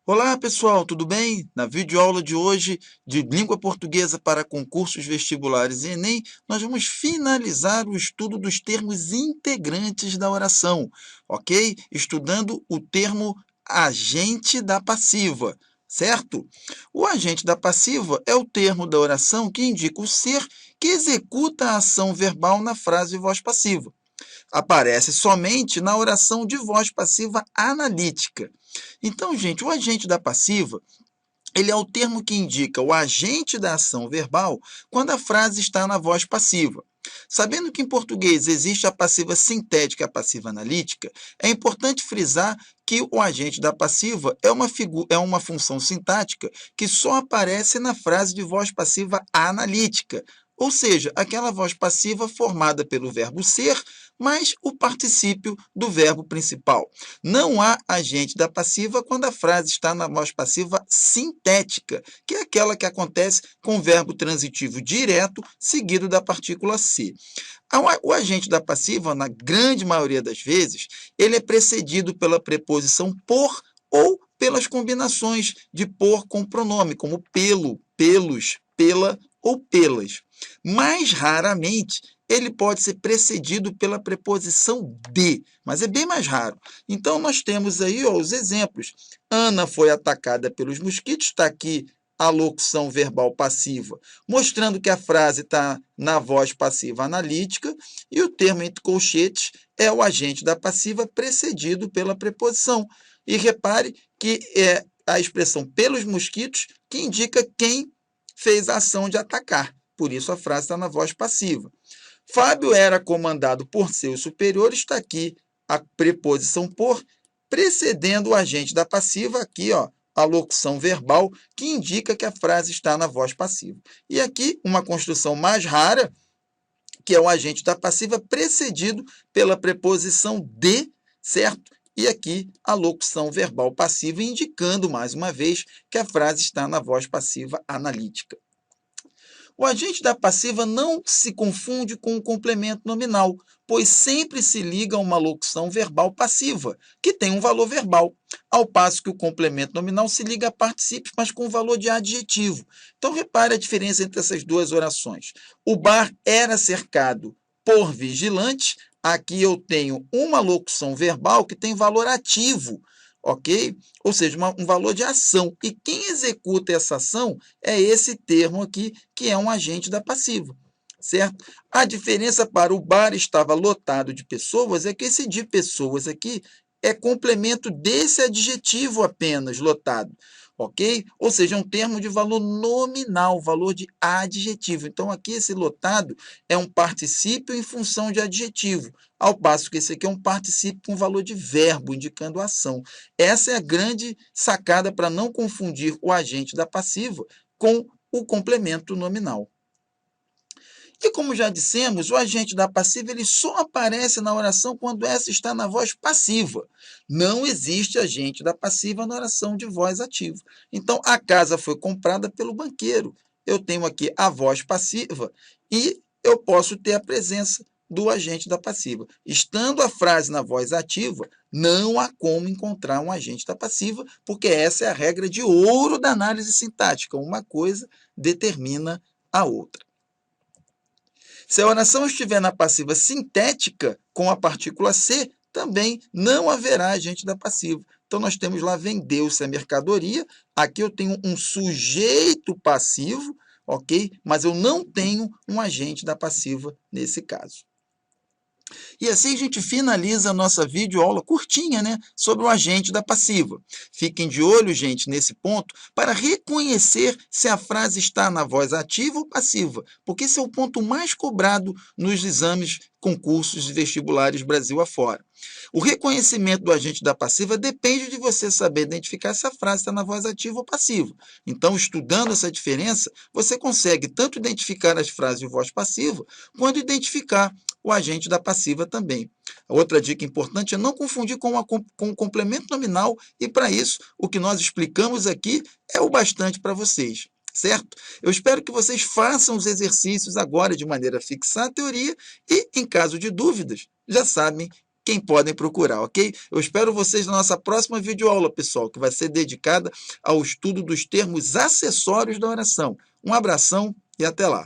Olá, pessoal, tudo bem? Na videoaula de hoje, de língua portuguesa para concursos vestibulares e Enem, nós vamos finalizar o estudo dos termos integrantes da oração, ok? Estudando o termo agente da passiva, certo? O agente da passiva é o termo da oração que indica o ser que executa a ação verbal na frase voz passiva. Aparece somente na oração de voz passiva analítica. Então, gente, o agente da passiva, ele é o termo que indica o agente da ação verbal quando a frase está na voz passiva. Sabendo que em português existe a passiva sintética e a passiva analítica, é importante frisar que o agente da passiva é uma função sintática que só aparece na frase de voz passiva analítica, ou seja, aquela voz passiva formada pelo verbo ser, mais o particípio do verbo principal. Não há agente da passiva quando a frase está na voz passiva sintética, que é aquela que acontece com o verbo transitivo direto seguido da partícula ser. O agente da passiva, na grande maioria das vezes, ele é precedido pela preposição por ou pelas combinações de por com pronome, como pelo, pelos, pela ou pelas. Mais raramente, ele pode ser precedido pela preposição de, mas é bem mais raro. Então, nós temos aí os exemplos. Ana foi atacada pelos mosquitos, está aqui a locução verbal passiva, mostrando que a frase está na voz passiva analítica, e o termo entre colchetes é o agente da passiva precedido pela preposição. E repare que é a expressão pelos mosquitos que indica quem fez a ação de atacar. Por isso, a frase está na voz passiva. Fábio era comandado por seus superiores, está aqui a preposição por, precedendo o agente da passiva, aqui, ó, a locução verbal, que indica que a frase está na voz passiva. E aqui, uma construção mais rara, que é o agente da passiva precedido pela preposição de, certo? E aqui a locução verbal passiva, indicando, mais uma vez, que a frase está na voz passiva analítica. O agente da passiva não se confunde com o complemento nominal, pois sempre se liga a uma locução verbal passiva, que tem um valor verbal, ao passo que o complemento nominal se liga a particípios, mas com valor de adjetivo. Então, repare a diferença entre essas duas orações. O bar era cercado por vigilantes. Aqui eu tenho uma locução verbal que tem valor ativo, ok? Ou seja, um valor de ação. E quem executa essa ação é esse termo aqui, que é um agente da passiva, certo? A diferença para o bar estava lotado de pessoas é que esse de pessoas aqui é complemento desse adjetivo apenas, lotado, ok? Ou seja, é um termo de valor nominal, valor de adjetivo. Então, aqui esse lotado é um particípio em função de adjetivo, ao passo que esse aqui é um particípio com valor de verbo, indicando ação. Essa é a grande sacada para não confundir o agente da passiva com o complemento nominal. E como já dissemos, o agente da passiva ele só aparece na oração quando essa está na voz passiva. Não existe agente da passiva na oração de voz ativa. Então, a casa foi comprada pelo banqueiro. Eu tenho aqui a voz passiva e eu posso ter a presença do agente da passiva. Estando a frase na voz ativa, não há como encontrar um agente da passiva, porque essa é a regra de ouro da análise sintática. Uma coisa determina a outra. Se a oração estiver na passiva sintética, com a partícula ser, também não haverá agente da passiva. Então, nós temos lá, vendeu-se a mercadoria. Aqui eu tenho um sujeito passivo, ok? Mas eu não tenho um agente da passiva nesse caso. E assim a gente finaliza a nossa videoaula curtinha, né, sobre o agente da passiva. Fiquem de olho, gente, nesse ponto, para reconhecer se a frase está na voz ativa ou passiva, porque esse é o ponto mais cobrado nos exames, concursos e vestibulares Brasil afora. O reconhecimento do agente da passiva depende de você saber identificar se a frase está na voz ativa ou passiva. Então, estudando essa diferença, você consegue tanto identificar as frases de voz passiva, quanto identificar o agente da passiva também. Outra dica importante é não confundir com o complemento nominal, e para isso, o que nós explicamos aqui é o bastante para vocês, certo? Eu espero que vocês façam os exercícios agora de maneira a fixar a teoria e, em caso de dúvidas, já sabem, quem podem procurar, ok? Eu espero vocês na nossa próxima videoaula, pessoal, que vai ser dedicada ao estudo dos termos acessórios da oração. Um abração e até lá!